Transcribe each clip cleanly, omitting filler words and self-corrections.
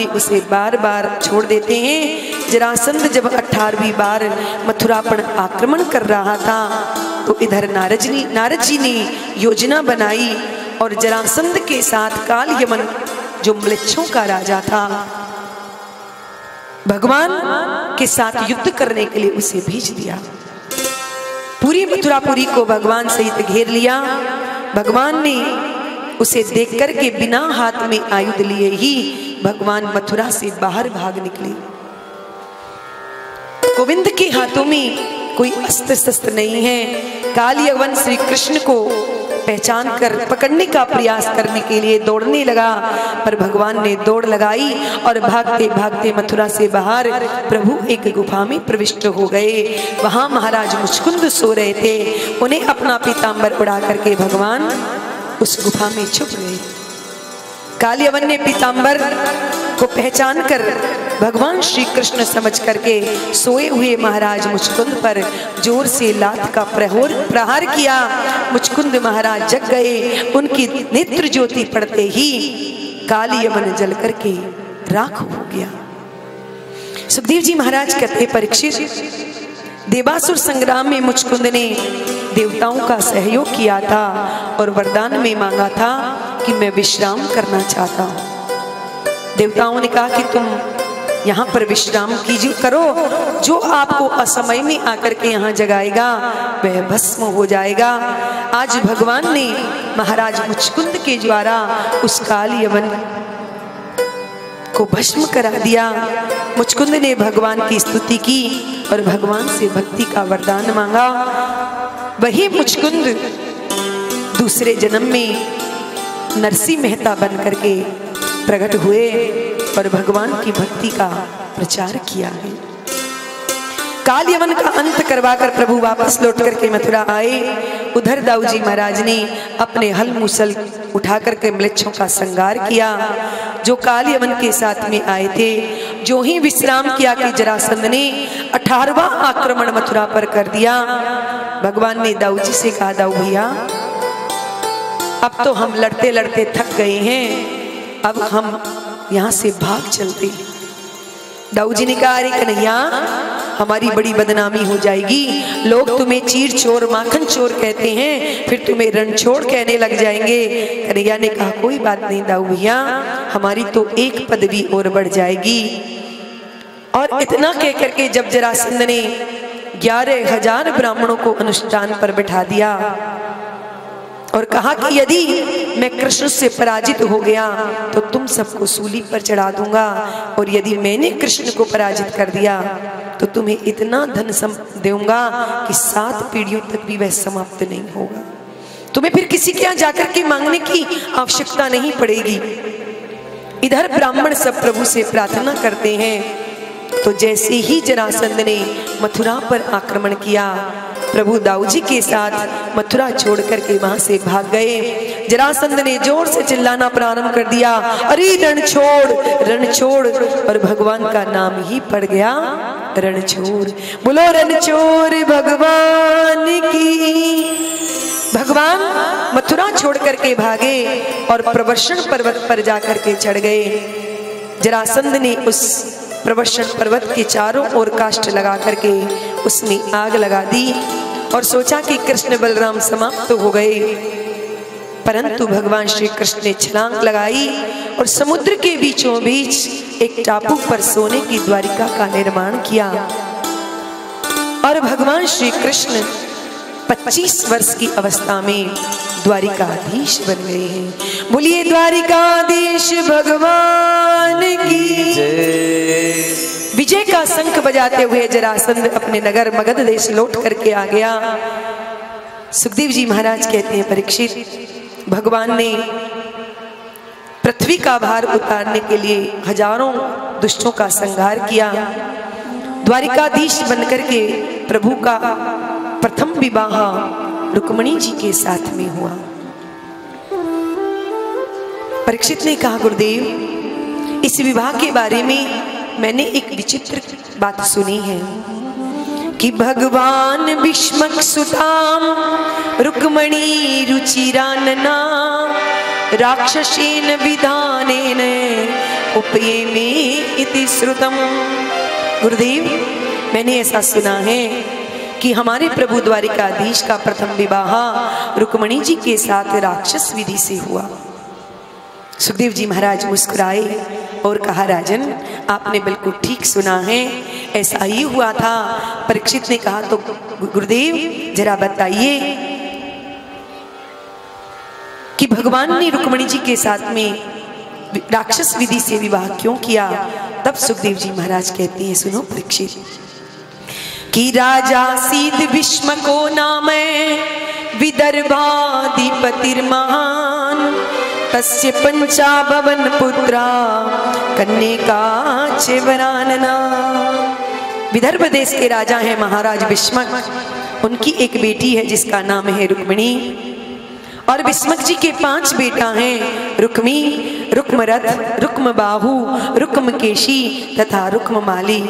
ने उसे बार बार छोड़ देते हैं। जरासंध जब 18वीं बार मथुरा पर आक्रमण कर रहा था तो इधर नारद जी ने योजना बनाई और जरासंध के साथ काल यमन जो म्लेच्छों का राजा था भगवान के साथ युद्ध करने के लिए उसे भेज दिया। पूरी मथुरापुरी को भगवान सहित घेर लिया। भगवान ने उसे देख करके बिना हाथ में आयुध लिए ही भगवान मथुरा से बाहर भाग निकले। गोविंद के हाथों में कोई अस्त्र शस्त्र नहीं है। काल यवन श्री कृष्ण को पहचान कर पकड़ने का प्रयास करने के लिए दौड़ने लगा, पर भगवान ने दौड़ लगाई और भागते भागते मथुरा से बाहर प्रभु एक गुफा में प्रविष्ट हो गए। वहां महाराज मुचकुंद सो रहे थे। उन्हें अपना पीतांबर उड़ा करके भगवान उस गुफा में छुप गए। काल यवन ने पीतांबर को पहचान कर भगवान श्री कृष्ण समझ करके सोए हुए महाराज मुचकुंद पर जोर से लात का प्रहार किया। मुचकुंद महाराज जग गए। उनकी नेत्र ज्योति पड़ते ही काल यवन जल करके राख हो गया। सुखदेव जी महाराज कहते परीक्षित, देवासुर संग्राम में मुचकुंद ने देवताओं का सहयोग किया था और वरदान में मांगा था कि मैं विश्राम करना चाहता हूं। देवताओं ने कहा कि तुम यहाँ पर विश्राम कीजिए करो, जो आपको असमय में आकर के यहाँ जगाएगा वह भस्म हो जाएगा। आज भगवान ने महाराज मुचकुंद के द्वारा उस काल यवन को भस्म करा दिया। मुचकुंद ने भगवान की स्तुति की और भगवान से भक्ति का वरदान मांगा। वही मुचकुंद दूसरे जन्म में नरसिंह मेहता बन करके प्रकट हुए और भगवान की भक्ति का प्रचार किया है। काल यवन का अंत करवाकर प्रभु वापस लौट करके मथुरा आए। उधर दाऊजी महाराज ने अपने हल मूसल उठा करके म्लेच्छों का संहार किया जो काल यवन के साथ में आए थे। जो ही विश्राम किया कि जरासंध ने 18वां आक्रमण मथुरा पर कर दिया। भगवान ने दाऊजी से कहा, दाऊ भैया अब तो हम लड़ते लड़ते थक गए हैं, अब हम यहाँ से भाग चलते। दाऊजी ने कहा, अरे कन्हैया हमारी बड़ी बदनामी हो जाएगी, लोग तुम्हें चीर चोर माखन चोर कहते हैं, फिर तुम्हें रणछोड़ कहने लग जाएंगे। कन्हैया ने कहा, कोई बात नहीं दाऊ भैया, हमारी तो एक पदवी और बढ़ जाएगी। और इतना कह करके जब जरासंध ने 11,000 ब्राह्मणों को अनुष्ठान पर बैठा दिया और कहा कि यदि मैं कृष्ण से पराजित हो गया तो तुम सबको सूली पर चढ़ा दूंगा, और यदि मैंने कृष्ण को पराजित कर दिया तो तुम्हें इतना धन दूंगा कि 7 पीढ़ियों तक भी वह समाप्त नहीं होगा। तुम्हें फिर किसी के यहाँ जाकर के मांगने की आवश्यकता नहीं पड़ेगी। इधर ब्राह्मण सब प्रभु से प्रार्थना करते हैं। तो जैसे ही जरासंध ने मथुरा पर आक्रमण किया, प्रभु दाऊजी के साथ मथुरा छोड़ करके वहां से भाग गए। जरासंध ने जोर से चिल्लाना प्रारंभ कर दिया, अरे रणछोड़ रणछोड़, और भगवान का नाम ही पड़ गया रणछोड़। बोलो रणछोड़ भगवान की। भगवान मथुरा छोड़ करके भागे और प्रवर्षण पर्वत पर जाकर के चढ़ गए। जरासंध ने उस प्रवर्षण पर्वत के चारों ओर काष्ठ लगा करके उसमें आग लगा दी और सोचा कि कृष्ण बलराम समाप्त हो गए, परंतु भगवान श्री कृष्ण ने छलांग लगाई और समुद्र के बीचों बीच एक टापू पर सोने की द्वारिका का निर्माण किया। और भगवान श्री कृष्ण 25 वर्ष की अवस्था में द्वारिकाधीश बन गए हैं। बोलिए द्वारिकाधीश भगवान की जय। विजय का शंख बजाते हुए जरासंध अपने नगर मगध देश लौट करके आ गया। सुखदेव जी महाराज कहते हैं, परीक्षित भगवान ने पृथ्वी का भार उतारने के लिए हजारों दुष्टों का संहार किया। द्वारिकाधीश बनकर के प्रभु का प्रथम विवाह रुक्मिणी जी के साथ में हुआ। परीक्षित ने कहा, गुरुदेव इस विवाह के बारे में मैंने एक विचित्र बात सुनी है कि भगवान भीष्मक सुताम रुक्मिणी रुचिरानना राक्षसेन विधानेन उपयेमे इति श्रुतम। गुरुदेव, मैंने ऐसा सुना है कि हमारे प्रभु द्वारिकाधीश का प्रथम विवाह रुक्मणी जी के साथ राक्षस विधि से हुआ। सुखदेव जी महाराज मुस्कुराए और कहा, राजन आपने बिल्कुल ठीक सुना है, ऐसा ही हुआ था। परीक्षित ने कहा, तो गुरुदेव जरा बताइए कि भगवान ने रुक्मणी जी के साथ में राक्षस विधि से विवाह क्यों किया। तब सुखदेव जी महाराज कहते हैं, सुनो परीक्षित, कि राजा सीध भीष्म को नाम विदर्भाधिपतिर्महान, तस्य पंचाभवन पुत्रा कन्यका चेवरानना। विदर्भ देश के राजा हैं महाराज भीष्मक, उनकी एक बेटी है जिसका नाम है रुक्मिणी, और भीष्मक जी के 5 बेटा हैं, रुक्मी, रुक्मरथ, रुक्मबाहु, रुक्मकेशी तथा रुक्ममाली।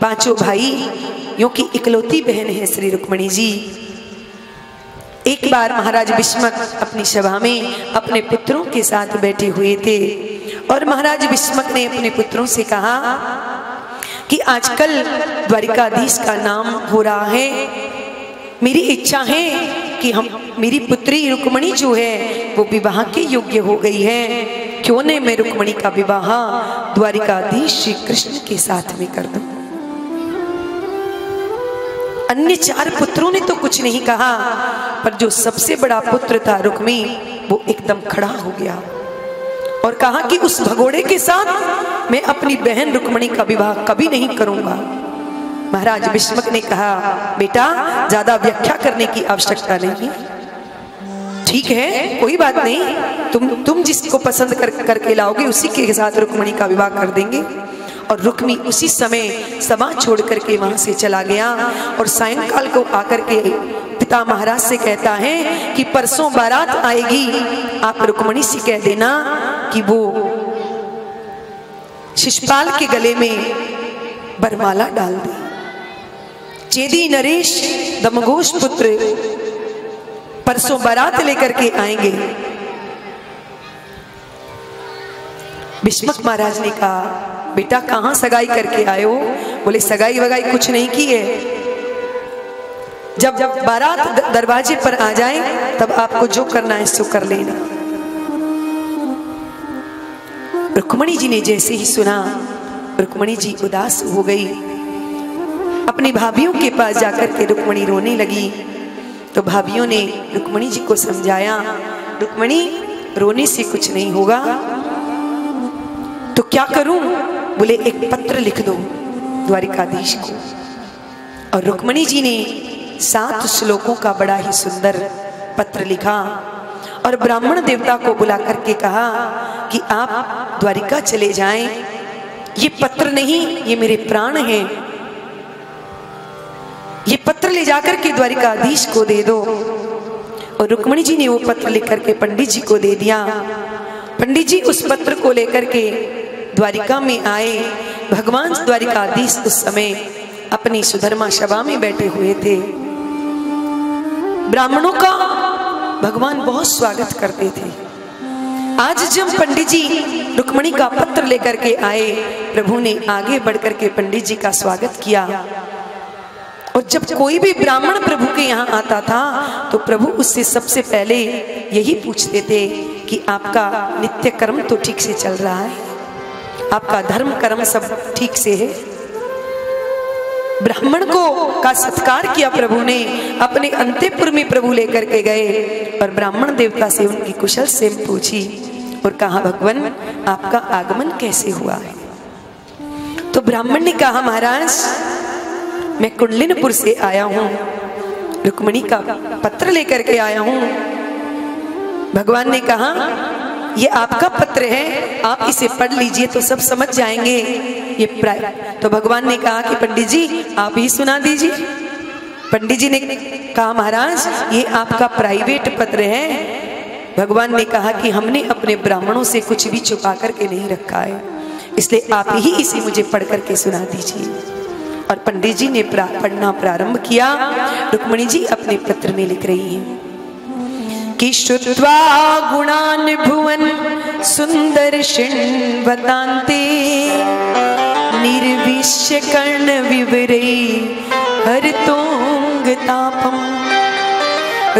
5 भाई यों की इकलौती बहन है श्री रुक्मिणी जी। एक बार महाराज भीष्मक अपनी सभा में अपने पुत्रों के साथ बैठे हुए थे और महाराज भीष्मक ने अपने पुत्रों से कहा कि आजकल द्वारिकाधीश का नाम हो रहा है, मेरी इच्छा है कि मेरी पुत्री रुक्मणी जो है वो विवाह के योग्य हो गई है, क्यों न मैं रुक्मणी का विवाह द्वारिकाधीश श्री कृष्ण के साथ में कर दूं। अन्य 4 पुत्रों ने तो कुछ नहीं कहा, पर जो सबसे बड़ा पुत्र था रुक्मी, वो एकदम खड़ा हो गया और कहा कि उस भगोड़े के साथ मैं अपनी बहन रुक्मणी का विवाह कभी नहीं करूंगा। महाराज भीष्मक ने कहा, बेटा ज्यादा व्याख्या करने की आवश्यकता नहीं, ठीक है कोई बात नहीं, तुम जिसको पसंद करके लाओगे उसी के साथ रुक्मणी का विवाह कर देंगे। और रुक्मी उसी समय सभा छोड़ करके वहां से चला गया और सायंकाल को आकर के पिता महाराज से कहता है कि परसों बारात आएगी, आप रुक्मणी से कह देना कि वो शिशुपाल के गले में बरमाला डाल दे। चेदी नरेश दमघोष पुत्र परसों बारात लेकर के आएंगे। भीष्मक महाराज ने कहा, बेटा कहाँ सगाई करके आए हो? बोले सगाई वगाई कुछ नहीं की है, जब बारात दरवाजे पर आ जाए तब आपको जो करना है सो कर लेना। रुक्मणी जी ने जैसे ही सुना, रुक्मणी जी उदास हो गई, अपनी भाभियों के पास जाकर के रुक्मणी रोने लगी। तो भाभियों ने रुक्मणी जी को समझाया, रुक्मणी रोने से कुछ नहीं होगा, तो क्या करूं? बोले एक पत्र लिख दो द्वारिकाधीश को। और रुक्मणी जी ने 7 श्लोकों का बड़ा ही सुंदर पत्र लिखा और ब्राह्मण देवता को बुला करके कहा कि आप द्वारिका चले जाएं, ये पत्र नहीं, ये मेरे प्राण हैं, ये पत्र ले जाकर के द्वारिकाधीश को दे दो। और रुक्मणी जी ने वो पत्र लिख करके पंडित जी को दे दिया। पंडित जी उस पत्र को लेकर के द्वारिका में आए। भगवान द्वारिकाधीश उस समय अपनी सुधर्मा सभा में बैठे हुए थे। ब्राह्मणों का भगवान बहुत स्वागत करते थे। आज जब पंडित जी रुक्मणी का पत्र लेकर के आए, प्रभु ने आगे बढ़कर के पंडित जी का स्वागत किया। और जब कोई भी ब्राह्मण प्रभु के यहाँ आता था तो प्रभु उससे सबसे पहले यही पूछते थे कि आपका नित्य कर्म तो ठीक से चल रहा है, आपका धर्म कर्म सब ठीक से है। ब्राह्मण को का सत्कार किया प्रभु ने, अपने अंतःपुर में प्रभु लेकर के गए और ब्राह्मण देवता से उनकी कुशल से पूछी और कहा, भगवान आपका आगमन कैसे हुआ है? तो ब्राह्मण ने कहा, महाराज मैं कुंडलिनपुर से आया हूँ, रुक्मणी का पत्र लेकर के आया हूँ। भगवान ने कहा, ये आपका पत्र है, आप इसे पढ़ लीजिए तो सब समझ जाएंगे। ये तो भगवान ने कहा कि पंडित जी आप ही सुना दीजिए। पंडित जी ने कहा, महाराज ये आपका प्राइवेट पत्र है। भगवान ने कहा कि हमने अपने ब्राह्मणों से कुछ भी छुपा करके नहीं रखा है, इसलिए आप ही इसे मुझे पढ़ करके सुना दीजिए। और पंडित जी ने पढ़ना प्रारंभ किया। रुक्मणी जी अपने पत्र में लिख रही हैं कि श्रुत्वा गुणान् भुवन सुंदर शृण्वतान्ते निर्विश्य कर्ण विवरे हरतोंगतापम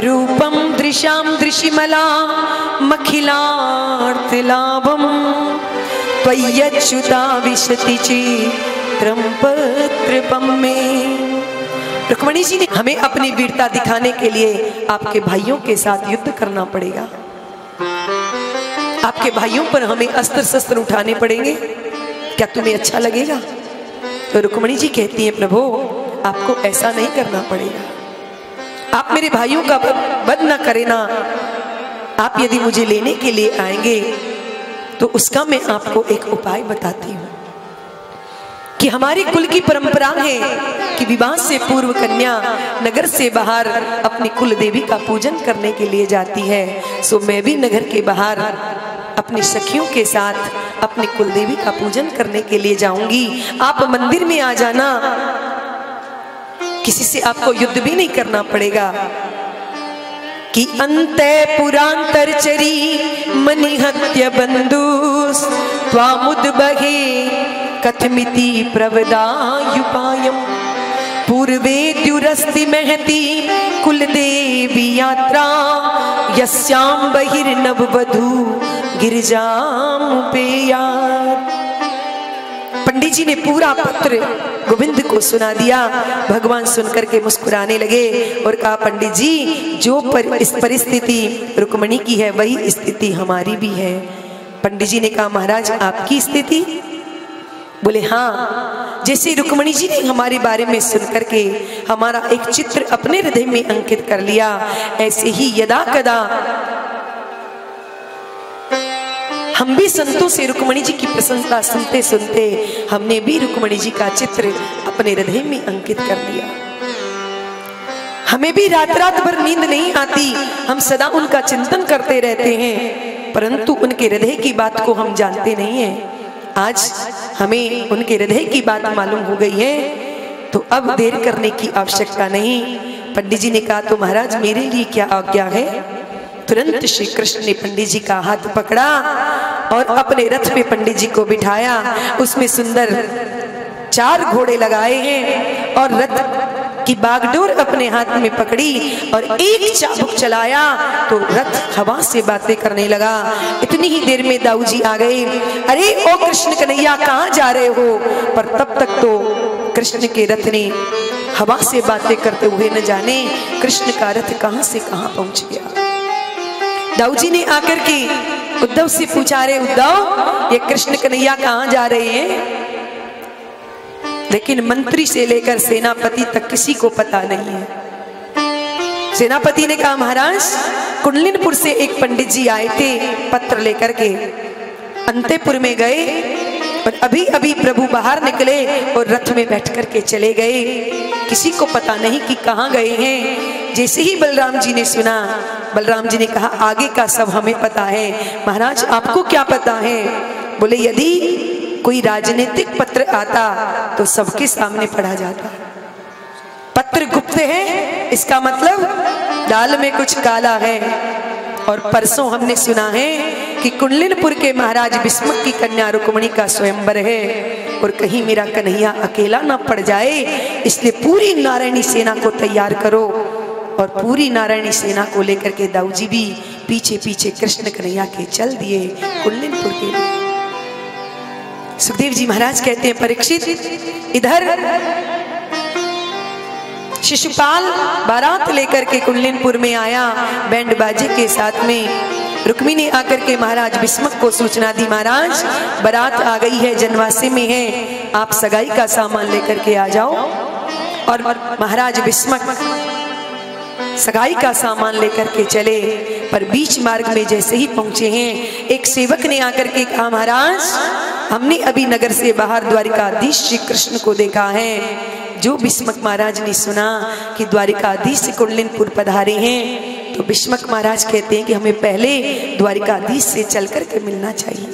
रूपम दृशां दृशिमला मखिलार्तलाभम त्वय्यच्युता विशति चित्रं पत्रपम में। रुक्मिणी जी ने हमें अपनी वीरता दिखाने के लिए आपके भाइयों के साथ युद्ध करना पड़ेगा, आपके भाइयों पर हमें अस्त्र शस्त्र उठाने पड़ेंगे, क्या तुम्हें अच्छा लगेगा? तो रुक्मिणी जी कहती हैं प्रभु आपको ऐसा नहीं करना पड़ेगा, आप मेरे भाइयों का वध न करें ना। आप यदि मुझे लेने के लिए आएंगे तो उसका मैं आपको एक उपाय बताती हूँ कि हमारी कुल की परंपरा है कि विवाह से पूर्व कन्या नगर से बाहर अपनी कुल देवी का पूजन करने के लिए जाती है। सो मैं भी नगर के बाहर अपनी सखियों के साथ अपनी कुल देवी का पूजन करने के लिए जाऊंगी। आप मंदिर में आ जाना, किसी से आपको युद्ध भी नहीं करना पड़ेगा। कि अंते पुरांतरचरी मनिहत्य बंधुस त्वामुद्बहे कथमिति प्रवदायुपायम पूर्वे द्युरस्ति महति कुलदेवी यात्रा यस्यां बहिर्नववधू गिरिजामुपेयात्। पंडित जी ने पूरा पत्र गोविंद को सुना दिया। भगवान सुनकर के मुस्कुराने लगे और कहा पंडित जी जो इस परिस्थिति रुक्मिणी की है वही स्थिति हमारी भी है। पंडित जी ने कहा महाराज आपकी स्थिति? बोले हाँ, जैसे रुक्मिणी जी ने हमारे बारे में सुनकर के हमारा एक चित्र अपने हृदय में अंकित कर लिया, ऐसे ही यदा कदा हम भी संतों से रुक्मिणी जी की प्रशंसा सुनते सुनते हमने भी रुक्मिणी जी का चित्र अपने हृदय में अंकित कर लिया। हमें भी रात रात भर नींद नहीं आती, हम सदा उनका चिंतन करते रहते हैं, परंतु उनके हृदय की बात को हम जानते नहीं हैं। आज हमें उनके हृदय की बात मालूम हो गई है, तो अब देर करने की आवश्यकता नहीं। पंडित जी ने कहा तो महाराज मेरे लिए क्या आज्ञा है? तुरंत श्री कृष्ण ने पंडित जी का हाथ पकड़ा और अपने रथ पे पंडित जी को बिठाया। उसमें सुंदर 4 घोड़े लगाए हैं और रथ की बागडोर अपने हाथ में पकड़ी और एक चाबुक चलाया तो रथ हवा से बातें करने लगा। इतनी ही देर में दाऊ जी आ गए। अरे ओ कृष्ण कन्हैया कहाँ जा रहे हो? पर तब तक तो कृष्ण के रथ ने हवा से बातें करते हुए न जाने कृष्ण का रथ कहाँ से कहाँ पहुंच गया। दाऊ जी ने आकर के उद्धव से पूछा, रे उद्धव ये कृष्ण कन्हैया कहाँ जा रहे हैं? लेकिन मंत्री से लेकर सेनापति तक किसी को पता नहीं है। सेनापति ने कहा महाराज कुंडलिनपुर से एक पंडित जी आए थे पत्र लेकर के, अंतेपुर में गए और अभी अभी प्रभु बाहर निकले और रथ में बैठ कर के चले गए, किसी को पता नहीं कि कहाँ गए हैं। जैसे ही बलराम जी ने सुना, बलराम जी ने कहा आगे का सब हमें पता है। महाराज आपको क्या पता है? बोले यदि कोई राजनीतिक पत्र आता तो सबके सामने पढ़ा जाता। पत्र गुप्त है इसका मतलब दाल में कुछ काला है। और परसों हमने सुना है कि कुंडलिनपुर के महाराज भीष्मक की कन्या रुक्मिणी का स्वयंवर है और कहीं मेरा कन्हैया अकेला ना पड़ जाए, इसलिए पूरी नारायणी सेना को तैयार करो। और पूरी नारायणी सेना को लेकर के दाऊ जी भी पीछे पीछे कृष्ण कन्हैया के चल दिए कुंडलिनपुर के लिए। सुखदेव जी महाराज कहते हैं परीक्षित इधर शिशुपाल बारात लेकर के कुंडलिनपुर में आया बैंड बाजे के साथ में। रुक्मी ने आकर के महाराज भीष्मक को सूचना दी, महाराज बारात आ गई है, जनवासे में है, आप सगाई का सामान लेकर के आ जाओ। और महाराज भीष्मक सगाई का सामान लेकर के चले, पर बीच मार्ग में जैसे ही पहुंचे हैं एक सेवक ने आकर के कहा महाराज हमने अभी नगर से बाहर द्वारिकाधीश श्री कृष्ण को देखा है। जो भीष्मक महाराज ने सुना कि द्वारिकाधीश कुंडलिनपुर पधारे हैं तो भीष्मक महाराज कहते हैं कि हमें पहले द्वारिकाधीश से चल कर के मिलना चाहिए,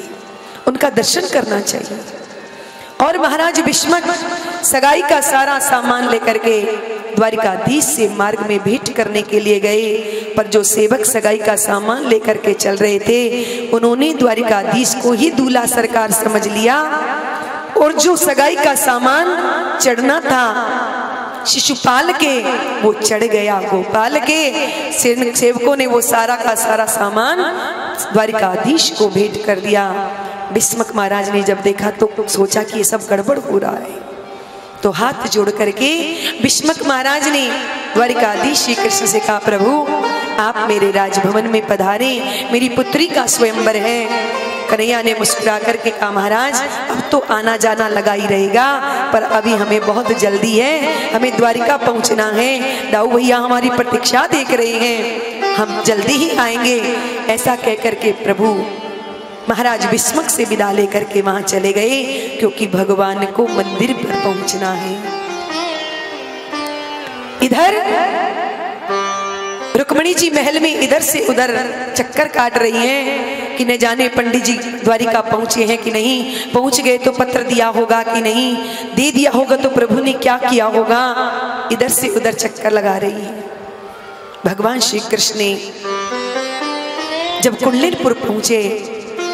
उनका दर्शन करना चाहिए। और महाराज भीष्मक सगाई का सारा सामान लेकर के द्वारिकाधीश से मार्ग में भेंट करने के लिए गए। पर जो सेवक सगाई का सामान लेकर के चल रहे थे उन्होंने द्वारिकाधीश को ही दूल्हा सरकार समझ लिया, और जो सगाई का सामान चढ़ना था शिशुपाल के वो चढ़ गया गोपाल के। सेवकों ने वो सारा का सारा सामान द्वारिकाधीश को भेंट कर दिया। भीष्मक महाराज ने जब देखा तो सोचा कि ये सब गड़बड़ हो रहा है, तो हाथ जोड़ करके भीष्मक महाराज ने द्वारिकाधीश श्री कृष्ण से कहा, प्रभु आप मेरे राजभवन में पधारे, मेरी पुत्री का स्वयंवर है। कन्हैया ने मुस्कुरा करके कहा, महाराज अब तो आना जाना लगा ही रहेगा, पर अभी हमें बहुत जल्दी है, हमें द्वारिका पहुंचना है। दाऊ भैया हमारी प्रतीक्षा देख रहे हैं, हम जल्दी ही आएंगे। ऐसा कहकर के प्रभु महाराज भीष्मक से विदा लेकर के वहां चले गए, क्योंकि भगवान को मंदिर पर पहुंचना है। इधर रुक्मिणी जी महल में इधर से उधर चक्कर काट रही हैं कि न जाने पंडित जी द्वारिका पहुंचे हैं कि नहीं, पहुंच गए तो पत्र दिया होगा कि नहीं, दे दिया होगा तो प्रभु ने क्या किया होगा। इधर से उधर चक्कर लगा रही है। भगवान श्री कृष्ण ने जब कुंडलिनपुर पहुंचे,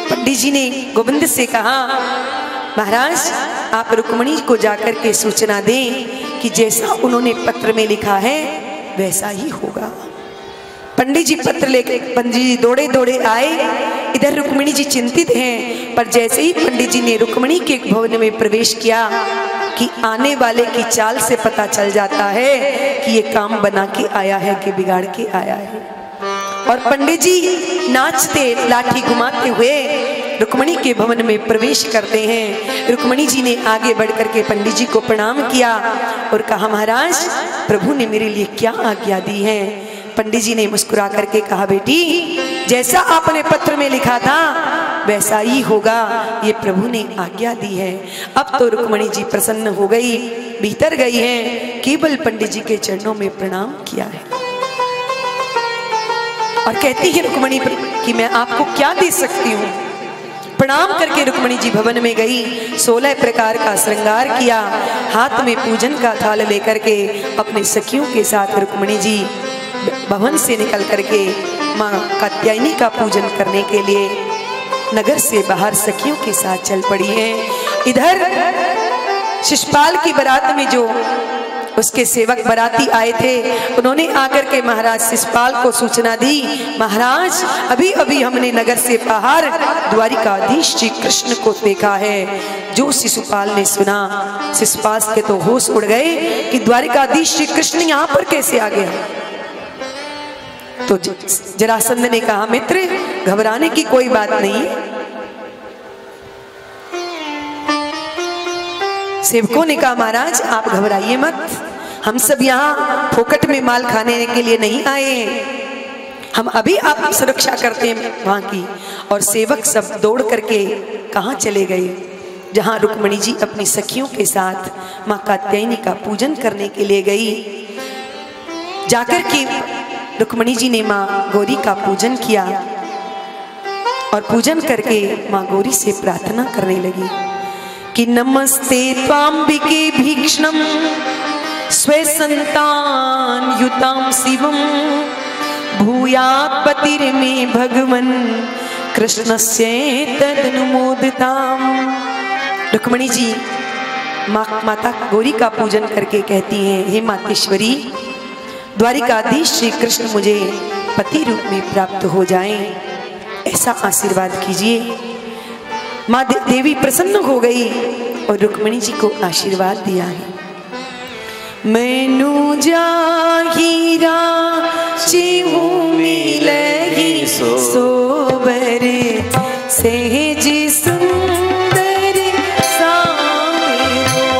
पंडित जी ने गोविंद से कहा, महाराज आप रुक्मिणी को जाकर के सूचना दें कि जैसा उन्होंने पत्र में लिखा है वैसा ही होगा। पंडित जी पत्र लेकर पंडित जी दौड़े दौड़े आए। इधर रुक्मिणी जी चिंतित हैं, पर जैसे ही पंडित जी ने रुक्मिणी के भवन में प्रवेश किया कि आने वाले की चाल से पता चल जाता है कि ये काम बना के आया है कि बिगाड़ के आया है। और पंडित जी नाचते लाठी घुमाते हुए रुक्मिणी के भवन में प्रवेश करते हैं। रुक्मिणी जी ने आगे बढ़कर के पंडित जी को प्रणाम किया और कहा, महाराज प्रभु ने मेरे लिए क्या आज्ञा दी है। पंडित जी ने मुस्कुरा करके कहा, बेटी जैसा आपने पत्र में लिखा था वैसा ही होगा, ये प्रभु ने आज्ञा दी है। अब तो रुक्मिणी जी प्रसन्न हो गई, भीतर गई हैं, केवल पंडित जी के चरणों में प्रणाम किया है और कहती है रुक्मिणी कि मैं आपको क्या दे सकती हूँ। प्रणाम करके रुक्मिणी जी भवन में गई, 16 प्रकार का श्रृंगार किया, हाथ में पूजन का थाल लेकर के अपने सखियों के साथ रुक्मिणी जी भवन से निकल करके माँ कात्यायनी का पूजन करने के लिए नगर से बाहर सखियों के साथ चल पड़ी हैं। इधर शिशुपाल की बारात में जो उसके सेवक बाराती आए थे, उन्होंने आकर के महाराज शिशुपाल को सूचना दी, महाराज अभी अभी हमने नगर से बाहर द्वारिकाधीश श्री कृष्ण को देखा है। जो शिशुपाल ने सुना, शिशुपाल के तो होश उड़ गए कि द्वारिकाधीश श्री कृष्ण यहाँ पर कैसे आ गया। तो जरासंध ने कहा, मित्र घबराने की कोई बात नहीं। सेवकों ने कहा, महाराज आप घबराइए मत, हम सब यहाँ फोकट में माल खाने के लिए नहीं आए, हम अभी आप सुरक्षा करते हैं वहां की। और सेवक सब दौड़ करके कहाँ चले गए, जहां रुक्मिणी जी अपनी सखियों के साथ माँ कात्यायनी का पूजन करने के लिए गई। जाकर के रुक्मिणी जी ने माँ गौरी का पूजन किया और पूजन करके माँ गौरी से प्रार्थना करने लगी कि नमस्ते त्वाम्बिके भीक्ष्णं स्वे संतान युतां शिवं भूयात् पतिर्मे भगवन् कृष्णस्य तदनुमोदिताम्। रुक्मिणी जी माता गौरी का पूजन करके कहती हैं, हे मातेश्वरी द्वारिकाधीश श्री कृष्ण मुझे पति रूप में प्राप्त हो जाएं, ऐसा आशीर्वाद कीजिए। माँ देवी प्रसन्न हो गई और रुक्मिणी जी को आशीर्वाद दिया है। मैनू जाहीरा चिहू मिलही सोबर सहज सुंदर सामेरो।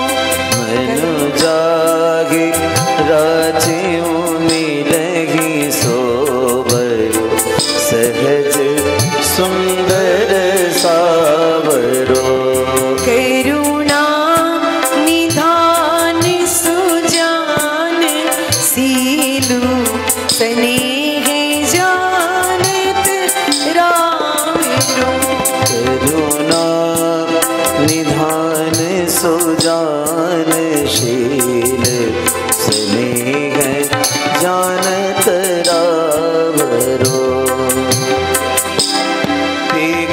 मैनू जाहीरा चिहू मिलही सोबर सहज सुंदर सावरो। करुणा निधान सुजान सीलू स्नेह जानत राम रो। करुणा जान सुजानशील स्नेह जानत रावरो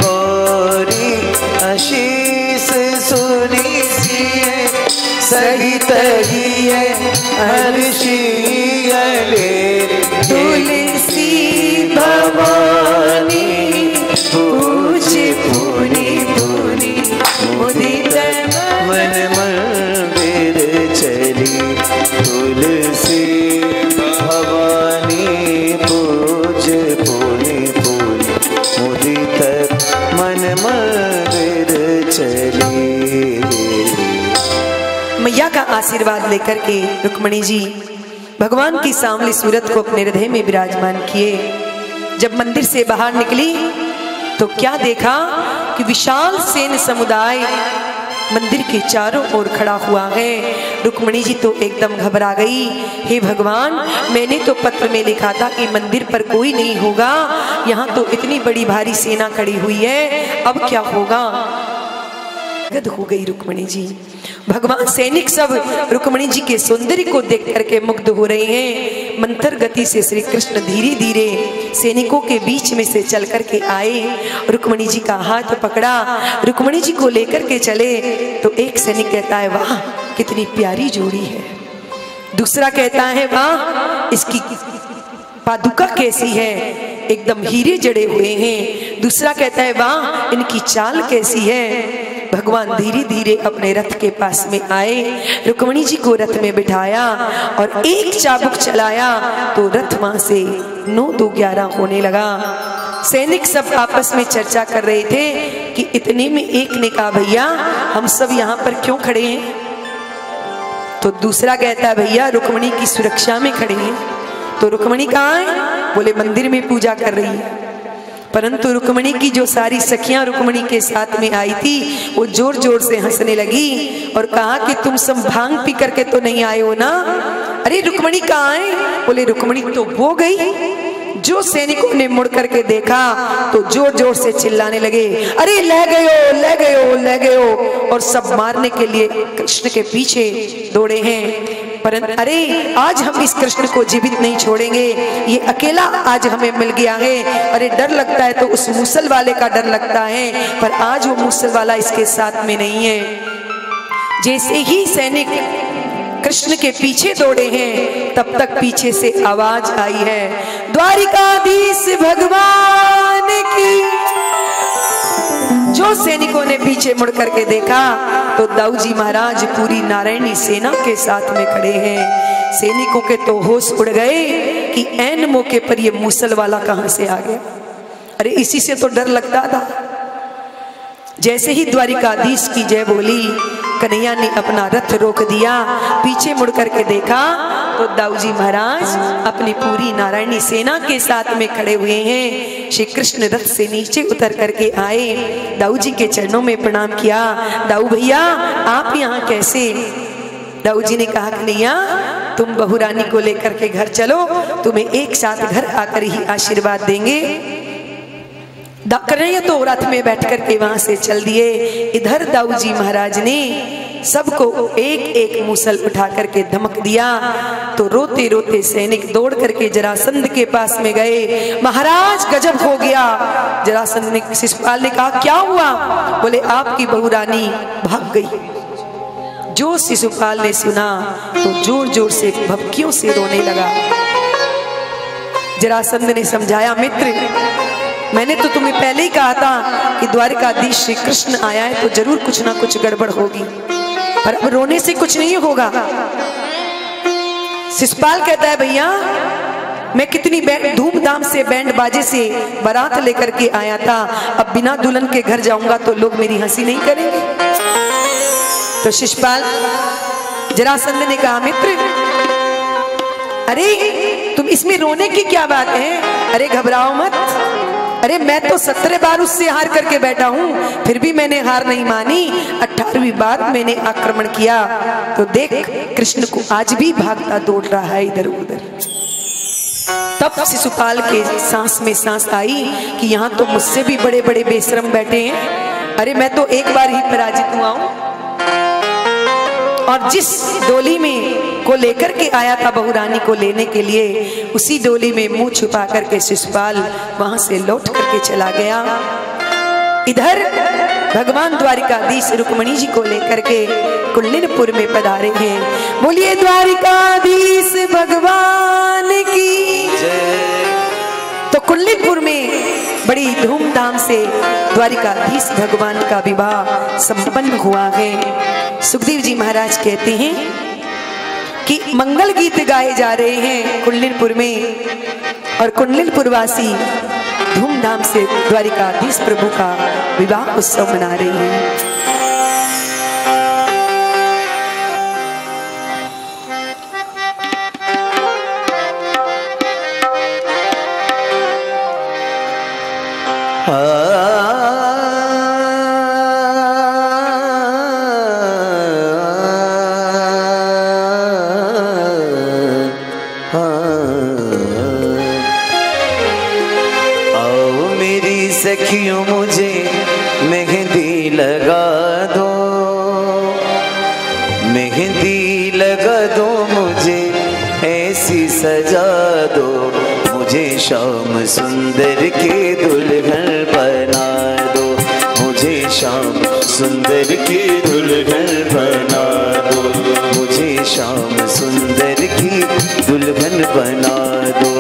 गौरी आशीष सुनी सहित हर्षियले तुलसी भवानी पूज पुनि पुनि मुदित मन मंदिर चली तुलसी भवानी पूज पुनि पुनि मुदित मन मंदिर चली। मैया का आशीर्वाद लेकर के रुक्मणी जी भगवान की सांवली सूरत को अपने हृदय में विराजमान किए। जब मंदिर से बाहर निकली तो क्या देखा कि विशाल सेन समुदाय मंदिर के चारों ओर खड़ा हुआ है। रुक्मणी जी तो एकदम घबरा गई। हे भगवान, मैंने तो पत्र में लिखा था कि मंदिर पर कोई नहीं होगा, यहाँ तो इतनी बड़ी भारी सेना खड़ी हुई है, अब क्या होगा? गद हो गई रुक्मणी जी। भगवान सैनिक सब रुक्मणी जी के सौंदर्य को देख करके मुग्ध हो रहे हैं। मंथर गति से श्री कृष्ण धीरे धीरे सैनिकों के बीच में से चल करके आए, रुक्मणी जी का हाथ पकड़ा, रुक्मणी जी को लेकर के चले। तो एक सैनिक कहता है, वाह कितनी प्यारी जोड़ी है। दूसरा कहता है, वाह इसकी पादुका कैसी है, एकदम हीरे जड़े हुए हैं। दूसरा कहता है, वाह इनकी चाल कैसी है। भगवान धीरे धीरे अपने रथ के पास में आए, रुक्मणी जी को रथ में बिठाया और एक चाबुक चलाया तो रथ वहां से 9-2-11 होने लगा। सैनिक सब आपस में चर्चा कर रहे थे कि इतने में एक ने कहा, भैया हम सब यहाँ पर क्यों खड़े हैं? तो दूसरा कहता है, भैया रुक्मणी की सुरक्षा में खड़े हैं। तो रुक्मणी कहाँ है? बोले मंदिर में पूजा कर रही है। परंतु रुक्मणी की जो सारी सखियां रुक्मणी के साथ में आई थी वो जोर जोर से हंसने लगी और कहा कि तुम सब भांग पी करके तो नहीं आए हो ना? अरे रुक्मणी कहाँ है? बोले रुक्मणी तो वो गई। जो सैनिकों ने मुड़ करके देखा तो जोर जोर से चिल्लाने लगे, अरे ले गयो ले गयो ले गयो, और सब मारने के लिए कृष्ण के पीछे दौड़े हैं। परंतु अरे आज हम इस कृष्ण को जीवित नहीं छोड़ेंगे, ये अकेला आज हमें मिल गया है। अरे डर लगता है तो उस मूसल वाले का डर लगता है, पर आज वो मूसल वाला इसके साथ में नहीं है। जैसे ही सैनिक कृष्ण के पीछे दौड़े हैं तब तक पीछे से आवाज आई है, द्वारिकाधीश भगवान की। जो सैनिकों ने पीछे मुड़ करके देखा तो दाऊ जी महाराज पूरी नारायणी सेना के साथ में खड़े हैं। सैनिकों के तो होश उड़ गए कि ऐन मौके पर ये मूसल वाला कहां से आ गया। अरे इसी से तो डर लगता था। जैसे ही द्वारिकाधीश की जय बोली, कन्हैया ने अपना रथ रोक दिया, पीछे मुड़ करके देखा तो दाऊ जी महाराज अपनी पूरी नारायणी सेना के साथ में खड़े हुए हैं। श्री कृष्ण रथ से नीचे उतर करके आए, दाऊ जी के चरणों में प्रणाम किया। दाऊ भैया आप यहाँ कैसे? दाऊ जी ने कहा, कन्हैया तुम बहुरानी को लेकर के घर चलो, तुम्हें एक साथ घर आकर ही आशीर्वाद देंगे। कन्हैया तो रथ में बैठ करके वहां से चल दिए। इधर दाऊ जी महाराज ने सबको एक एक मूसल उठा करके धमक दिया। तो रोते रोते सैनिक दौड़ करके जरासंध के पास में गए। महाराज गजब हो गया। जरासंध ने, शिशुपाल ने कहा, क्या हुआ? बोले आपकी बहुरानी भाग गई। जो शिशुपाल ने सुना तो जोर जोर से भभकियों से रोने लगा। जरासंध ने समझाया, मित्र मैंने तो तुम्हें पहले ही कहा था कि द्वारिकाधीश श्री कृष्ण आया है तो जरूर कुछ ना कुछ गड़बड़ होगी, पर अब रोने से कुछ नहीं होगा। शिशुपाल कहता है, भैया मैं कितनी धूमधाम से बैंड बाजे से बारात लेकर के आया था, अब बिना दुल्हन के घर जाऊंगा तो लोग मेरी हंसी नहीं करेंगे। तो शिशुपाल, जरासंध ने कहा, मित्र अरे तुम इसमें रोने की क्या बात है? अरे घबराओ मत। अरे मैं तो 17 बार उससे हार करके बैठा हूं, फिर भी मैंने हार नहीं मानी। 18वीं बार मैंने आक्रमण किया तो देख कृष्ण को आज भी भागता दौड़ रहा है इधर उधर। तब शिशुपाल के सांस में सांस आई कि यहाँ तो मुझसे भी बड़े बड़े बेशरम बैठे हैं। अरे मैं तो एक बार ही पराजित हुआ हूं। और जिस डोली में को लेकर के आया था बहू रानी को लेने के लिए, उसी डोली में मुंह छुपा करके शिशुपाल वहां से लौट करके चला गया। इधर भगवान द्वारिकाधीश रुक्मणी जी को लेकर के कुंडलिनपुर में पधारे हैं। बोलिए द्वारिकाधीश भगवान की जय। तो कुंडलिनपुर में बड़ी धूमधाम से द्वारिकाधीश भगवान का विवाह संपन्न हुआ है। सुखदेव जी महाराज कहते हैं कि मंगल गीत गाए जा रहे हैं कुंडलिनपुर में, और कुंडलिनपुर वासी धूमधाम से द्वारिकाधीश प्रभु का विवाह उत्सव मना रहे हैं। सखियों मुझे मेहंदी लगा दो, मेहंदी लगा दो मुझे ऐसी सजा दो, मुझे श्याम सुंदर के दुल्हन बना दो, मुझे श्याम सुंदर की दुल्हन बना दो, मुझे श्याम सुंदर की दुल्हन बना दो,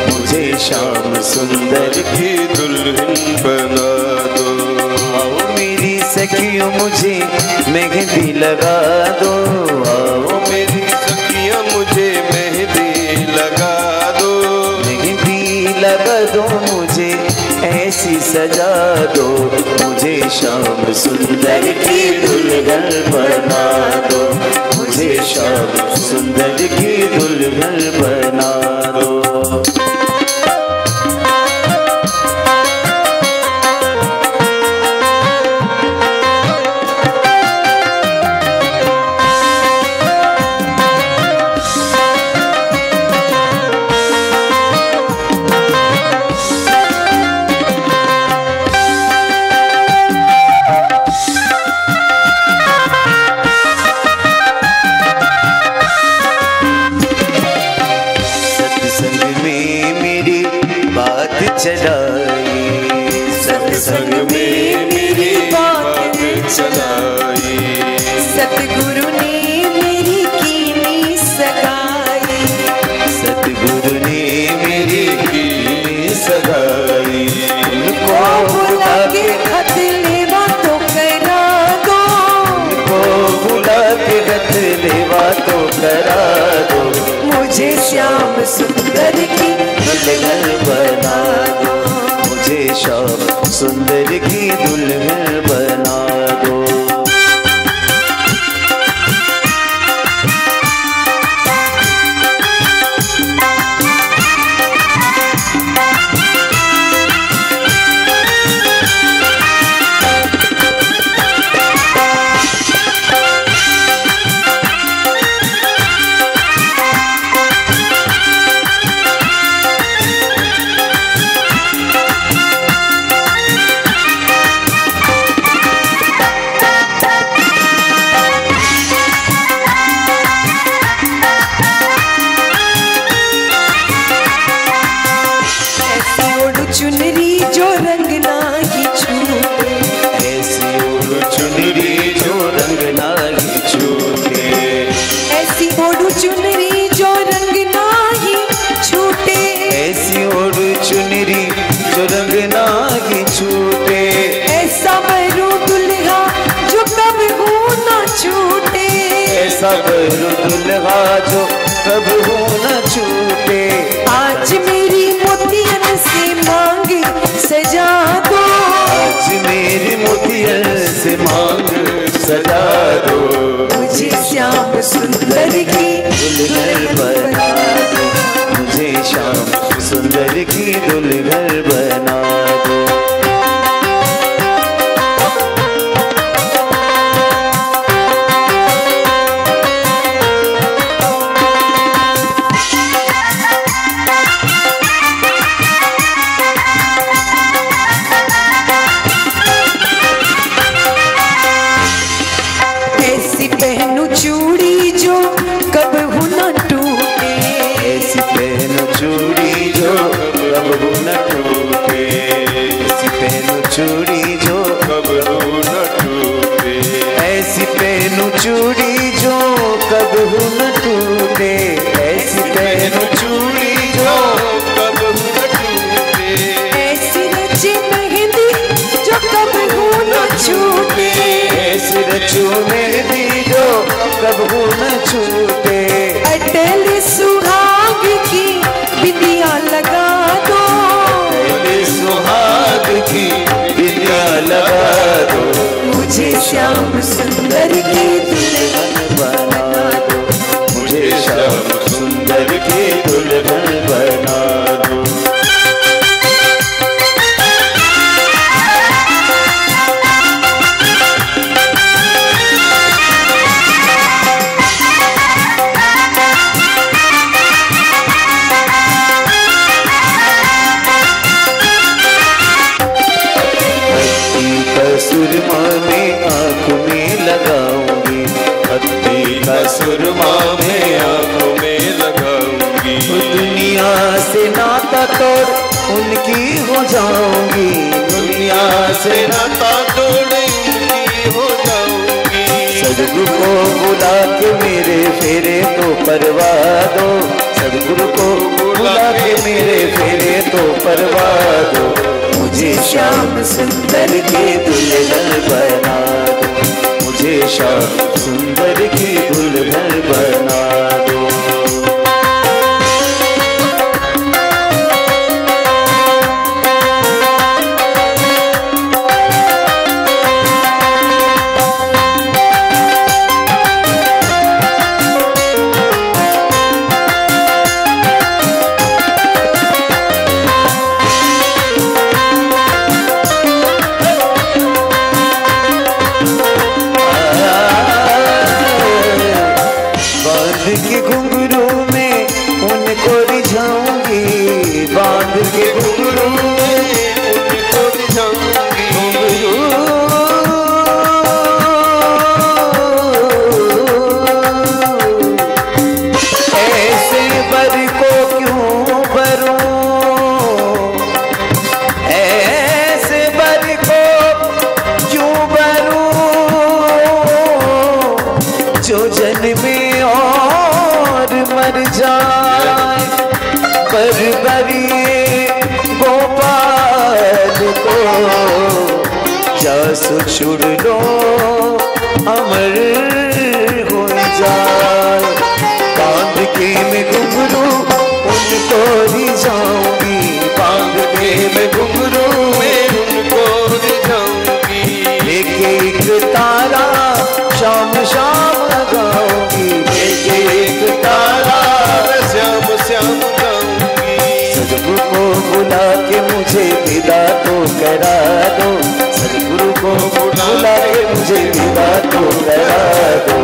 मुझे श्याम सुंदर की दुल्हन बना दो। आओ मेरी सखियों मुझे मेहंदी लगा दो, आओ मेरी सखियों मुझे मेहंदी लगा दो, मेहंदी लगा दो मुझे ऐसी सजा दो, मुझे श्याम सुंदर की दुल्हन बना दो, मुझे श्याम सुंदर की दुल्हन बना दो। चलाई सत्संग में मेरी बात चलाई, सतगुरु ने मेरी कीनी सगाई, सतगुरु ने मेरी कीनी सगाई, उनको बुला के खत लेवा तो करा दो, उनको बुला के खत लेवा तो करा दो, मुझे श्याम सुंदर की दुल्हन बना दो, मुझे श्याम सुंदर की दुल्हन बना दो। चुनरी जो रंग नाही छूटे, ऐसी ओढ़ चुनरी जो रंग नाही छूटे, ऐसी ओढ़ चुनरी जो रंग नाही छूटे, ऐसी ओढ़ चुनरी जो रंग नाही छूटे, ऐसा बरू दुल्हा जो कब हो न छूटे, ऐसा बरू दुल्हा जो कब हो न छूटे, आज मेरी मोतियन से मांग सजा दो, आज मेरी मोतियन से मांग सजा दो, मुझे श्याम सुंदर की दुल्हन बना दो, मुझे श्याम सुंदर की दुल्हन बना दो। ऐसी पहनू चूड़ी जो कबहू न टूटे, ऐसी पहनू चूड़ी जो कबहू न टूटे, ऐसी पहनू चूड़ी जो कबहू न टूटे, ऐसी पहनू चूड़ी जो कबहू न टूटे, ऐसी पहनू चूड़ी जो कबहू न टूटे, ऐसी रची मेहंदी जो कबहू न छूटे, ऐसी रचू मेहंदी जो कबहू न छूटे, अटल सुहाग की बिंदिया लगा दो, अटल सुहाग की बिंदिया लगा दो, मुझे श्याम सुंदर की दुल्हन बना दो, मुझे श्याम सुंदर की दुल्हन बना दो। सुरमा में आंखों में लगाऊंगी, हत्ती का सुरमा में आंखों में लगाऊंगी, दुनिया से नाता तोड़ उनकी हो जाऊंगी, दुनिया से नाता तोड़ उनकी हो जाऊंगी, सदगुरु को बुला के मेरे फेरे तो परवा दो, सदगुरु को बुला के मेरे फेरे तो परवा दो, मुझे श्याम सुंदर की दुल्हन बना दो, मुझे श्याम सुंदर की दुल्हन बना दो। छुड़ लो अमर हो जाए, बांध के मैं घुंघरू उनको रिझाऊंगी, बांध के मैं घुंघरू में उनको रिझाऊंगी, लेके एक तारा शाम शाम गाऊंगी, लेके एक तारा श्याम श्याम गाऊंगी, सदगुरु को बुला के मुझे विदा तो करा दो, सदगुरु को बुला के मुझे विदा तो करा दो,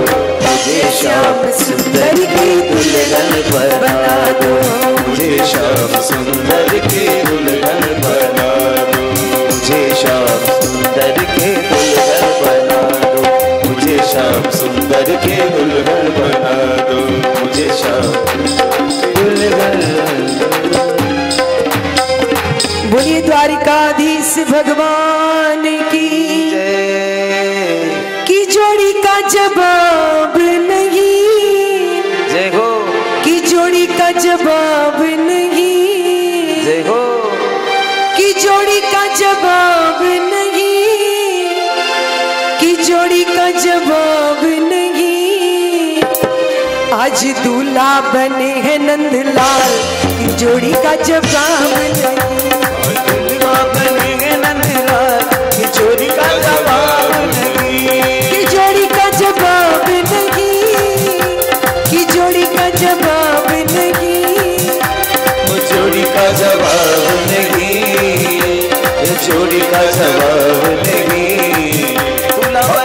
मुझे श्याम सुंदर की दुल्हन बना दो, मुझे श्याम सुंदर की दुल्हन बना दो, मुझे श्याम सुंदर की दुल्हन बना दो, मुझे श्याम सुंदर की दुल्हन बना दो, मुझे श्याम दुल्हन। बोलिए द्वारिकाधीश भगवान की जोड़ी का जवाब नहीं, जय हो, की जोड़ी का जवाब नहीं, जय हो, की जोड़ी का जवाब नहीं, की जोड़ी का जवाब नहीं, आज दूल्हा बने हैं नंदलाल, की जोड़ी का जवाब नहीं, दूल्हा बने हैं नंदलाल, की जोड़ी का जवाब नहीं, की जोड़ी का जवाब नहीं, की जोड़ी का जवाब नहीं, जोड़ी का जवाब नहीं, जोड़ी का जवाब नहीं, दूल्हा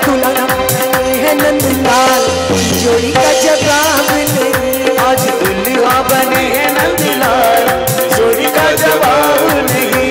बने हैं नंदलाल, की जोड़ी का जवाब नहीं, आज दूल्हा बने हैं नंदलाल, जोड़ी का जवाब नहीं।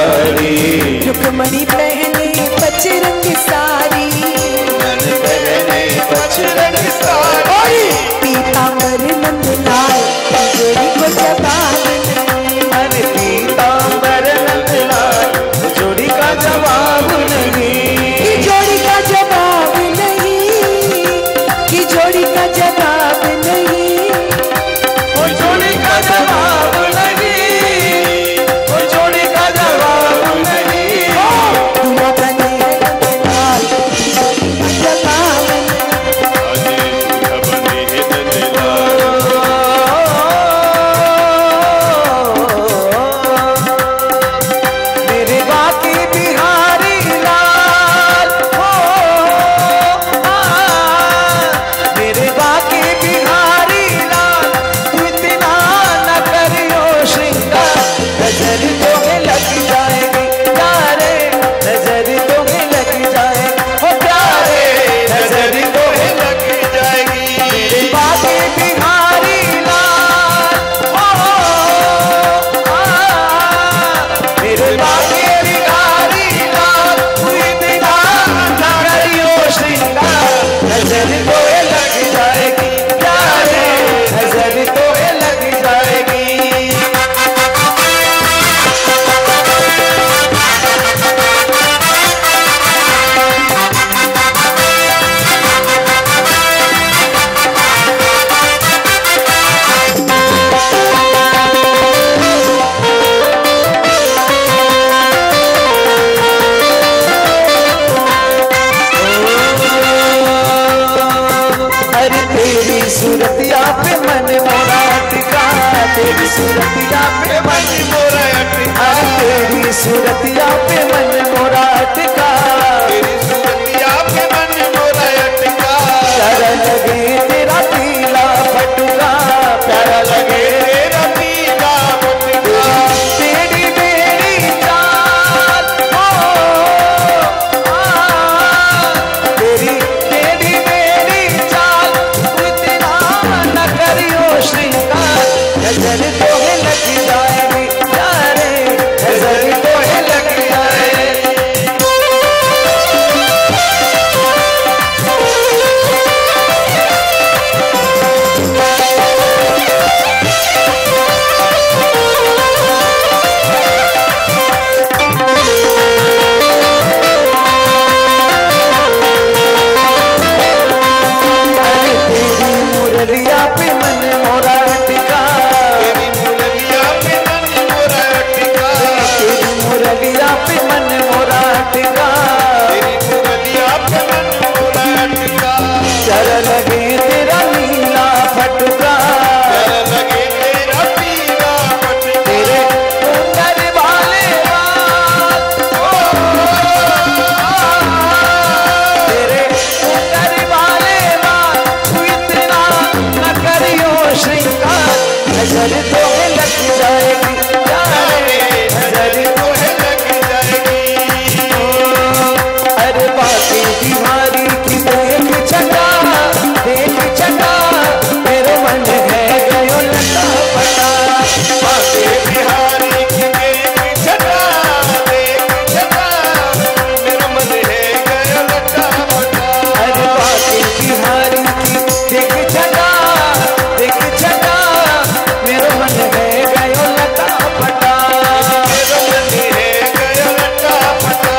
बिहारी रुक्मणी पहने पचरंग सारी मन पहने पचरंग सारी पीतांबर नंदलाल जोड़ी को जवाब नहीं। अरे पीतांबर नंदलाल जोड़ी का जवाब नहीं कि जोड़ी का जवाब नहीं कि जोड़ी का जवाब नहीं वो जोड़ी का जवाब नहीं वो जोड़ी का जवाब नहीं दूल्हा बने नंदलाल जवाब मेरे बाकी बिहारी लाल हो मेरे बाकी बिहारी लाल तू इतना न करियो श्रृंगार नजर तुम्हें लग जाएगी प्यारे नजर तुम्हें लग जाएगी हो प्यारे नजर तुम्हें लग जाएगी मेरे बाकी बिहारी लाल हो मेरे बाकी बिहारी लाल तू इतना न करियो श्रृंगार नजर तुम्हें लग जाएगी प्यारे नजर तुम्हें लग जाएगी अरे तेरी सूरतिया पे मन मोरा टिका तेरी सूरतिया पे मन मोरा टिका तेरी सूरतिया पे मन मोरा टिका तेरी सूरतिया पे मन मोरा टिका प्यारा लगे तेरा पीला फटुका प्यारा लगे तेरा पीला फटुका तेरी मेरी चाल तेरी तेरी मेरी चाल इतना न करियो श्रृंगार नजर तोहे लग जाएगी प्यारे नजर तोहे लग जाएगी अरे तेरी मुरलिया पे मन मोरा टिका तेरी मुरलिया पे मन मोरा टिका तेरी मुरलिया पे मन मोरा टिका तेरी मुरलिया पे मन मोरा टिका चर लगे तेरा नीला फटका चर लगे तेरा पीला फटका तेरे उंगर वाले बाल तेरे उंगर वाले बाल तू इतना न करियो श्रृंगार नजर तोहे लग जाएगी प्यारे नजर तोहे लग जाएगी अरे बाकी बिहारी की देख छटा मेरे मन है गयो लटा पटा बाकी बिहारी की देख छटा मेरा मन है गयो लटा पटा अरे बाकी बिहारी की देख छटा मेरा मन है गयो लटा पटा मेरा मन है गयो लटा पटा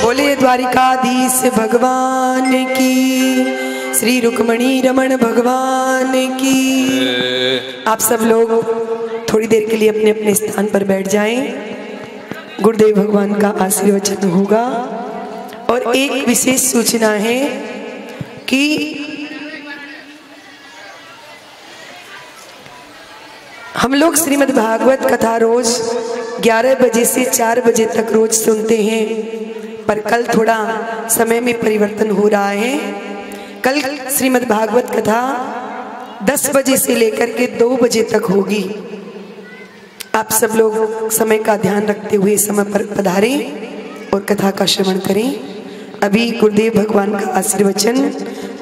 बोलिए द्वारिकाधीश भगवान की, श्री रुक्मणी रमण भगवान की। आप सब लोग थोड़ी देर के लिए अपने अपने स्थान पर बैठ जाएं। गुरुदेव भगवान का आशीर्वचन होगा। और एक विशेष सूचना है कि हम लोग श्रीमद् भागवत कथा रोज 11 बजे से 4 बजे तक रोज सुनते हैं, पर कल थोड़ा समय में परिवर्तन हो रहा है। कल श्रीमद् भागवत कथा 10 बजे से लेकर के 2 बजे तक होगी। आप सब लोग समय का ध्यान रखते हुए समय पर पधारें और कथा का श्रवण करें। अभी गुरुदेव भगवान का आशीर्वचन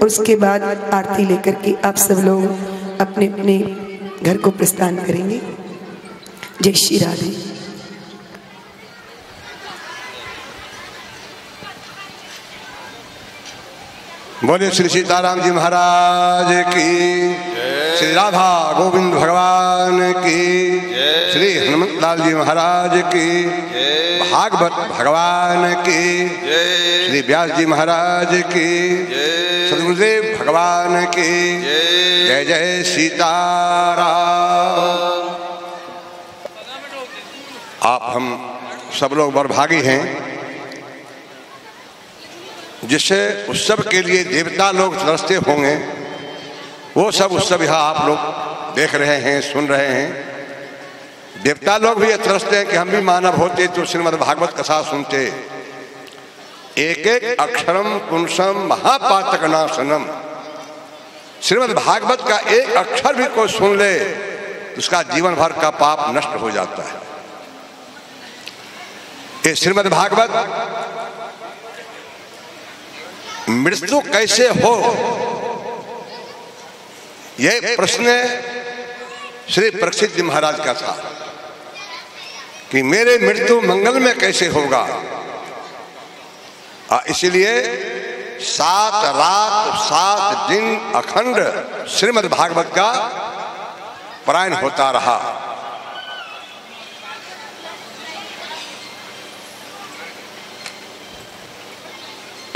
और उसके बाद आरती लेकर के आप सब लोग अपने अपने घर को प्रस्थान करेंगे। जय श्री राधे। बोले श्री सीताराम जी महाराज की, श्री राधा गोविंद भगवान की, श्री हनुमत लाल जी महाराज की, भागवत भगवान की, श्री व्यास जी महाराज की, सदगुरुदेव भगवान की। जय जय सीताराम। आप हम सब लोग बड़भागी हैं जिससे उत्सव के लिए देवता लोग तरसते होंगे। वो सब उत्सव यहाँ आप लोग देख रहे हैं, सुन रहे हैं। देवता लोग भी तरसते हैं कि हम भी मानव होते तो श्रीमद् भागवत कथा सुनते। एक एक अक्षरम पुंसम महापातक नाशनम। श्रीमद् भागवत का एक अक्षर भी कोई सुन ले तो उसका जीवन भर का पाप नष्ट हो जाता है। ये श्रीमद् भागवत मृत्यु कैसे हो, यह प्रश्न श्री परीक्षित जी महाराज का था कि मेरे मृत्यु मंगल में कैसे होगा। इसलिए 7 रात 7 दिन अखंड श्रीमद् भागवत का पारायण होता रहा।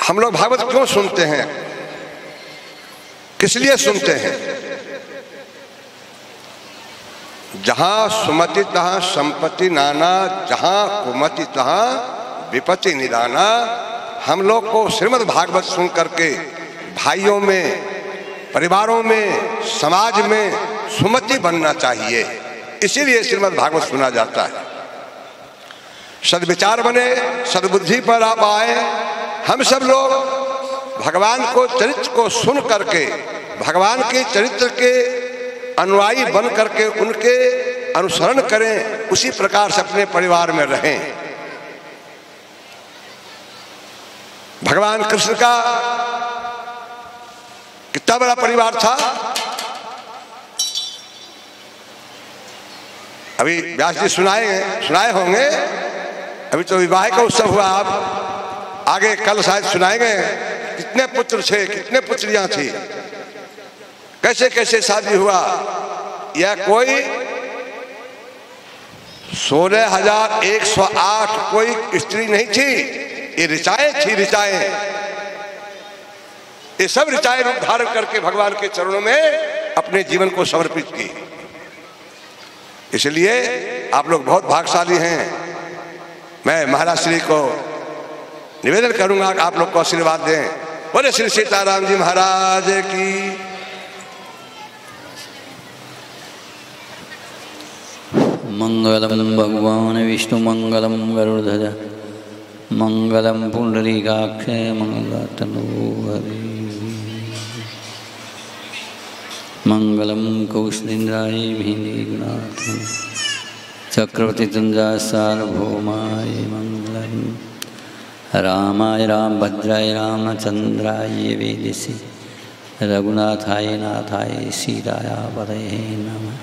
हम लोग भागवत क्यों सुनते हैं, किस लिए सुनते हैं? जहां सुमति तहां संपत्ति नाना, जहां कुमति तहां विपत्ति निदाना। हम लोग को श्रीमद् भागवत सुन करके भाइयों में, परिवारों में, समाज में सुमति बनना चाहिए। इसीलिए श्रीमद् भागवत सुना जाता है। सद्विचार बने, सद्बुद्धि पर आप आए। हम सब लोग भगवान को चरित्र को सुन करके, भगवान के चरित्र के अनुयायी बन करके उनके अनुसरण करें, उसी प्रकार से अपने परिवार में रहें। भगवान कृष्ण का कितना बड़ा परिवार था। अभी व्यास जी सुनाए होंगे। अभी तो विवाह का उत्सव हुआ, आप आगे कल शायद सुनाएंगे कितने पुत्र थे, कितने पुत्रियां थी, कैसे कैसे शादी हुआ। यह कोई 16,108 कोई स्त्री नहीं थी, ये ऋचाएं थी। ऋचाएं, ये सब ऋचाएं रूप धारण करके भगवान के चरणों में अपने जीवन को समर्पित की। इसलिए आप लोग बहुत भाग्यशाली हैं। मैं महाराज श्री को निवेदन करूंगा कि आप लोग को आशीर्वाद दें। बोले श्री सीताराम जी महाराज की। मंगलम भगवान विष्णु मंगलम गरुड़ध्वज मंगलम पुंडरीकाक्ष मंगलतनूहरि मंगलम कौशलेन्द्राय भीमगुणात्मने चक्रवर्ती तुंजाय सार्वभौमाय मंगलम रामाय रामभद्राय रामचंद्राय वेदिसे रघुनाथाय नाथाय सीताय पतये नमः।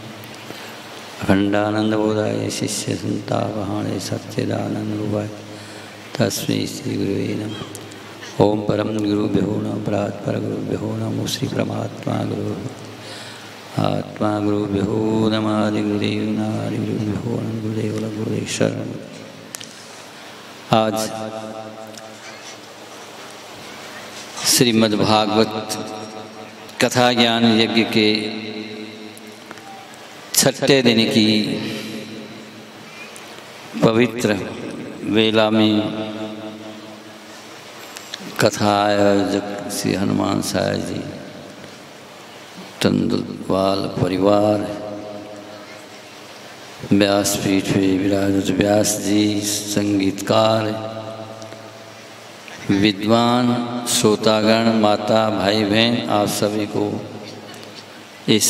अखंडानंदबोधाय शिष्य संतापहारे सच्चिदानंदरूपाय तस्मै श्री गुरुवे नमः। ओम परम गुरुभ्यो नमः। परात् परगुरुभ्यो नमः। श्री परमात्मा गुरु आत्मा गुरुभ्यो नमः। आदिगुरुदेव नादिगुरुभ्यो नमः। गुरुदेव गुरुदेश्वर। आज श्रीमद्भागवत कथा ज्ञान यज्ञ के 6ठे दिन की पवित्र वेला में कथा आयोजक श्री हनुमान साहब जी, टंडलवाल परिवार, व्यासपीठ पे विराज व्यास जी, संगीतकार, विद्वान, श्रोतागण, माता, भाई बहन, आप सभी को इस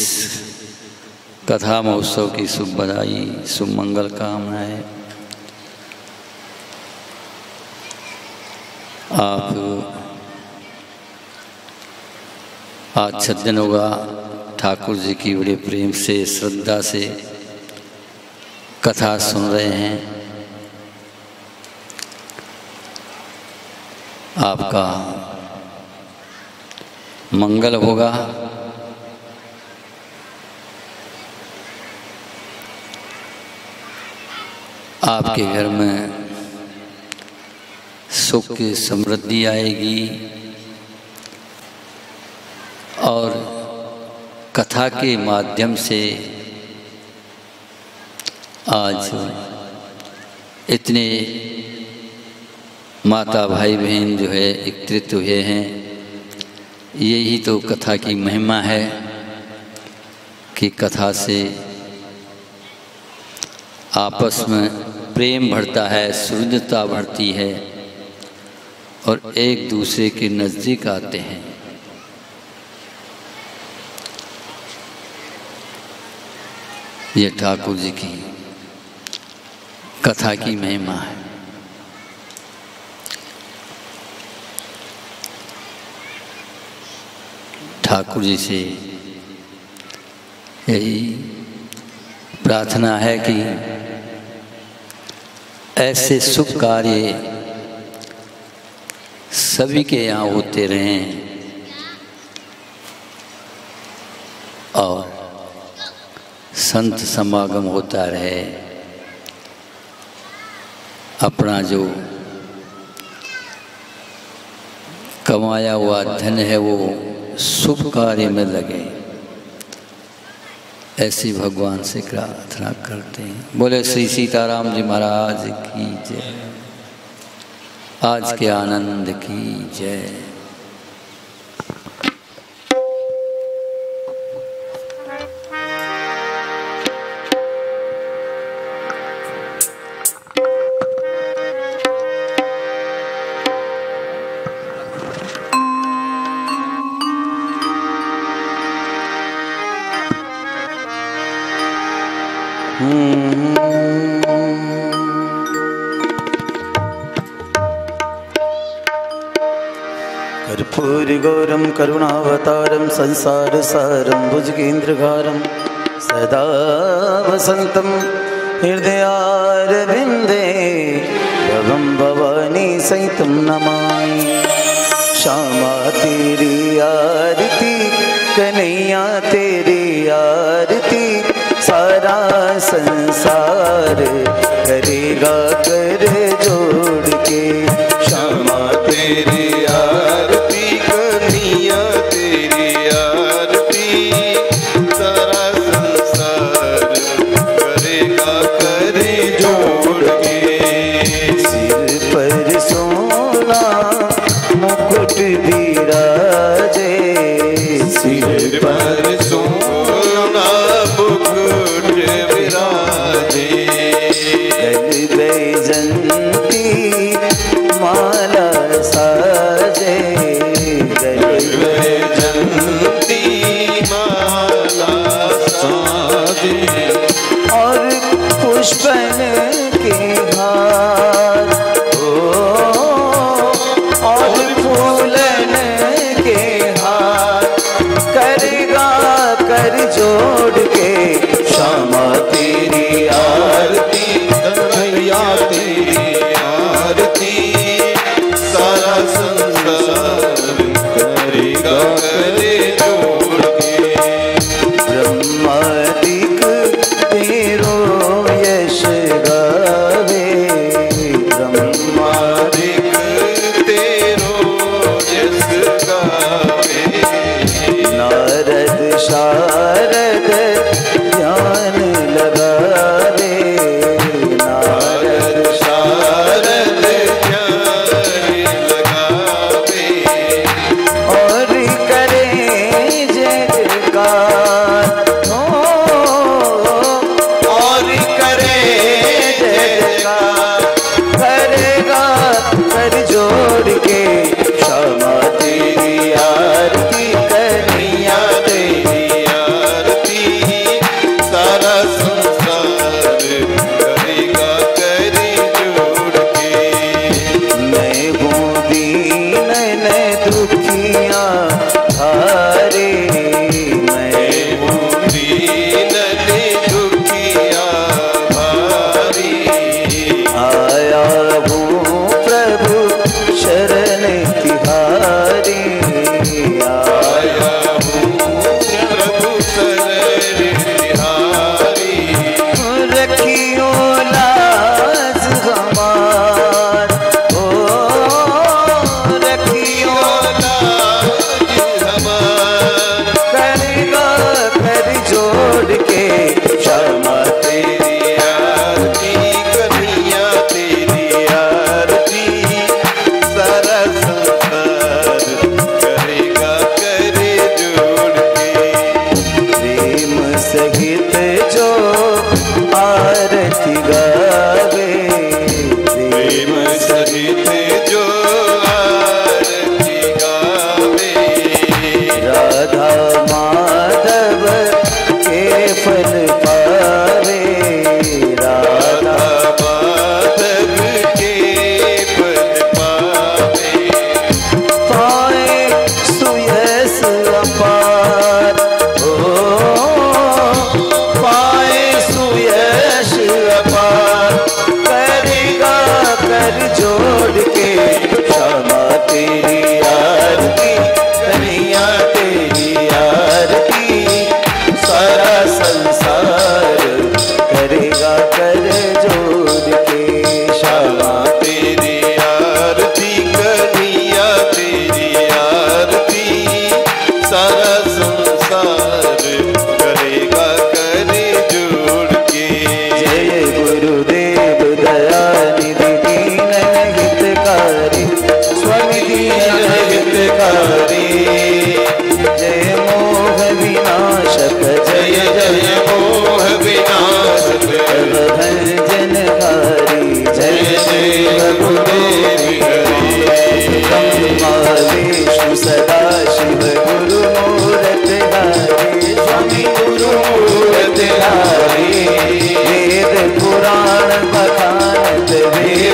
कथा महोत्सव की शुभ बधाई, शुभ मंगल कामनाएं। आप आज 6 दिन होगा ठाकुर जी की बड़े प्रेम से, श्रद्धा से कथा सुन रहे हैं। आपका मंगल होगा। आपके घर में सुख की समृद्धि आएगी और कथा के माध्यम से आज इतने माता भाई बहन जो है एकत्रित हुए हैं, यही तो कथा की महिमा है कि कथा से आपस में प्रेम बढ़ता है, सुहृदता बढ़ती है और एक दूसरे के नज़दीक आते हैं। ये ठाकुर जी की कथा की महिमा है। ठाकुर जी से यही प्रार्थना है कि ऐसे शुभ कार्य सभी के यहाँ होते रहें और संत समागम होता रहे। अपना जो कमाया हुआ धन है वो शुभ कार्य में लगे, ऐसी भगवान से प्रार्थना करते हैं। बोले श्री सीताराम जी महाराज की जय, आज के आनंद की जय। कर्पूरगौरं करुणावतारं संसारसारं भुजगेन्द्रहारं सदा वसन्तं हृदयारविन्दे भवं भवानी सहितं नमामि। श्यामा तेरी आरती, कन्हैया तेरी आरती, सारा संसार करेगा कर जोड़ के। श्यामा तेरी आरती, कन्हैया तेरी आरती, सारा संसार करेगा करे जोड़ के। सिर पर सोना मुकुट विराजे, सिर पर सोना मुकुट विराजे। गल बैजंती माला साजे, गल बैजंती माला साजे। और पुष्पन के हार, और फूलन के हार करेगा कर जोड़ के। श्यामा तेरी आरती, कन्हैया तेरी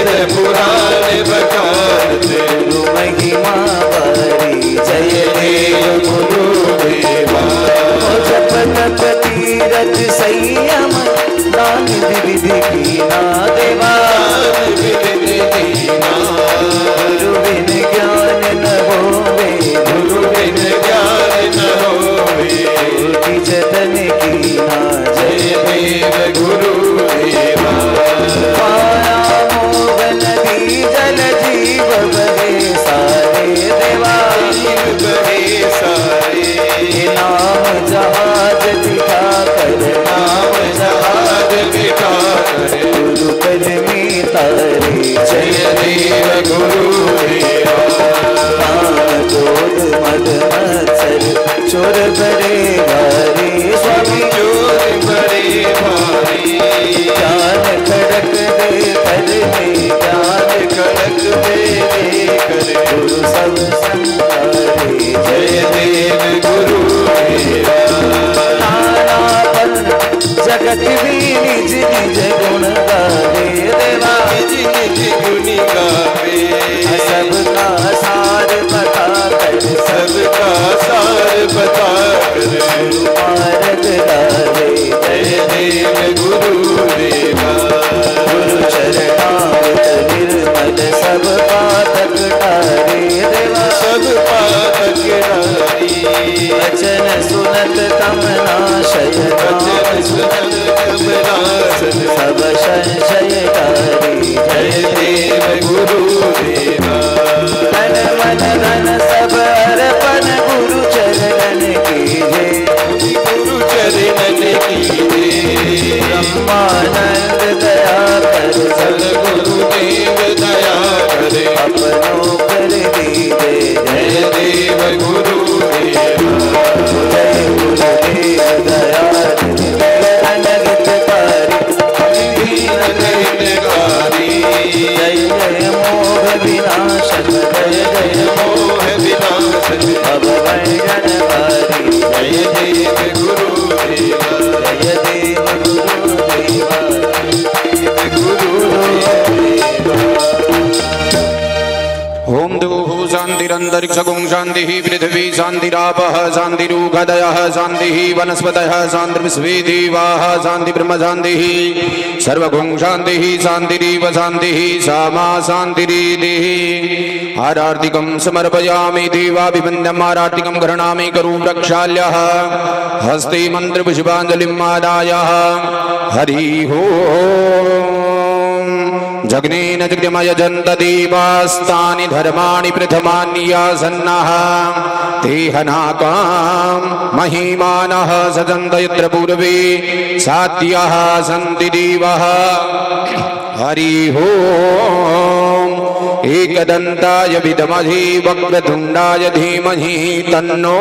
वेद पुराण बखानते गुरु महिमा बारी जय देव गुरुदेवा। जप तप तीरथ संयम दान विधि कीना देवा। गुरु बिन ज्ञान न होवे, गुरु बिन ज्ञान न होवे। कोटि जतन कीना जय देव गुरुदेवा। माया मोह नदी जल जीव बहे सारे देवा। बहे सारे नाम जहाज दिखा कर, नाम जहाज बिठा कर गुरु पद में तारे जय देव गुरुदेवा। कान क्रोध मद मत्सर चोर बड़े भारी स्वामी। चोर बड़े भारी ज्ञान खड़क दे कर में, ज्ञान खड़क दे कर गुरु सब संहारे जय देव गुरुदेवा। नानापन जगत भी निज निज गुण गावे देवा। निज निज गुण गावे सबका सार बता कर, सबका सार बता कर मार्ग डाले जय देव गुरुदेवा। गुरु चरणामृत निर्मल सब पातक टारे देवा। सब पातक नारी वचन सुनत तम नाशय, वचन सुनत कमलासन सब संशय टारी जय देव गुरुदेवा। तन मन धन सब अर्पण गुरु चरण कीजे। गुरु चरणन कीजे ब्रह्मानंद दया कर, सद्गुरुदेव दया करे अपनों कर दीजे। जय देव गुरुदेवा। जय गुरुदेव दया अनगितकारी। दीनगारी जय जय मोह विनाशक, जय जय मोह विनाशन भव भंजनकारी। जय देव गुरुदेवा। जय देव गुरुदेवा। ओम द्युः शान्तिरन्तरिक्षगुं शान्तिः पृथिवी शान्तिरापः शान्तिरुगदयः शान्तिः वनस्पतयः शान्तिर्विश्वे देवाः शान्ति ब्रह्म शान्तिः सर्वगुं शान्तिः शान्तिरेव शान्तिः सा मा शान्तिरेधिः। आरार्तिकं समर्पयामि देवाभिवन्द्यम् आरार्तिकं गृह्णामि करुं प्रक्षाल्यः हस्ते मन्त्रपुष्पाञ्जलिम् आदाय हरिः ओम्। जग्नेन जगमयजन्त देवास्तानि धर्माणि प्रथमान्यासन्नः तेहनाकां महिमानः सजन्त यत्र पूर्वे साध्यः सन्ति देवः। हरिः ओम्। एकदन्ताय विद्महे वक्रतुण्डाय धीमहि तन्नो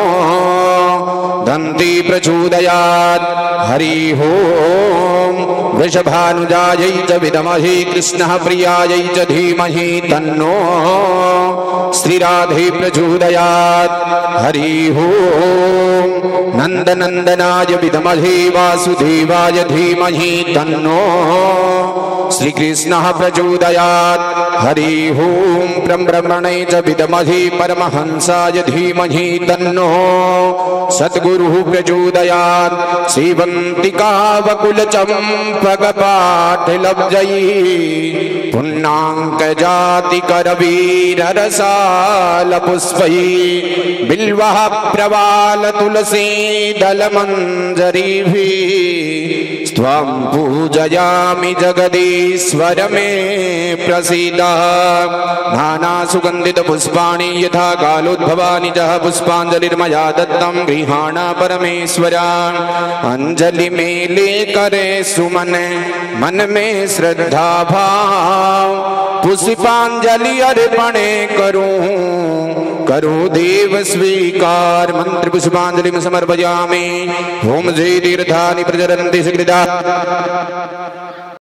दन्ती प्रचोदयात्। हरिः ओम्। वृषभानुजायै च विद्महे कृष्णः प्रियायै च धीमहि तन्नो श्रीराधे प्रचोदयात्। हरिः ओम्। नन्दनन्दनाय विद्महे वासुदेवाय धीमहि तन्नो श्रीकृष्णः प्रचोदयात्। हरिः ओम्। ब्रह्मणे च विद्महे परमहंसाय धीमहि तन्नो सद्गुरुः प्रचोदयात्। सेवन्तिका वकुलचम्पकपाठलब्जैः पुण्णाङ्कजातिकरवीररसालपुष्पैः बिल्वः प्रवालतुलसीदलमञ्जरीभिः त्वां पूजयामि जगदीश्वर मे प्रसीद। नानासुगन्धितपुष्पाणि यथा कालोद्भवानि च पुष्पाञ्जलिर्मया दत्तं गृहाण परमेश्वर। अंजलि में ले करे सुमन मन में श्रद्धा भाव पुष्पांजलि अर्पण करूं करो देव स्वीकार। मंत्र पुष्पांजलि समर्पयामि। ओम जय तीर्थानि प्रचरन्ति सुकृता